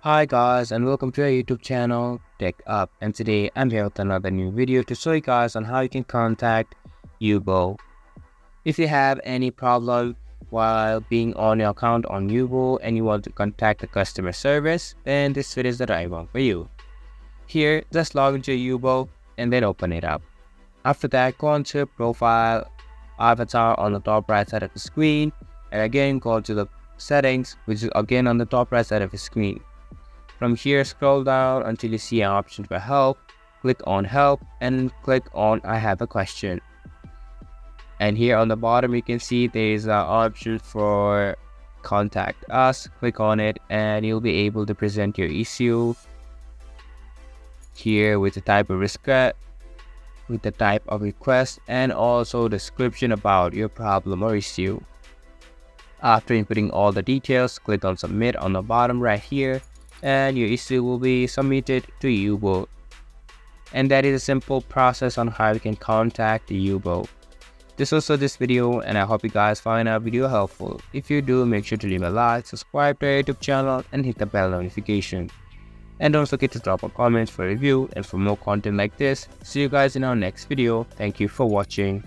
Hi guys and welcome to our YouTube channel TechUp, and today I'm here with another new video to show you guys on how you can contact Yubo. If you have any problem while being on your account on Yubo and you want to contact the customer service, then this video is the right one for you. Here, just log into Yubo and then open it up. After that, go onto your profile avatar on the top right side of the screen, and again go to the settings, which is again on the top right side of the screen. From here, scroll down until you see an option for help. Click on help and click on I have a question. And here on the bottom you can see there is an option for contact us. Click on it and you'll be able to present your issue here with the type of request and also description about your problem or issue. After inputting all the details, click on submit on the bottom right here, and your issue will be submitted to Yubo. And that is a simple process on how you can contact Yubo. This was this video, and I hope you guys find our video helpful. If you do, make sure to leave a like, subscribe to our YouTube channel, and hit the bell notification. And don't forget to drop a comment for review and for more content like this. See you guys in our next video. Thank you for watching.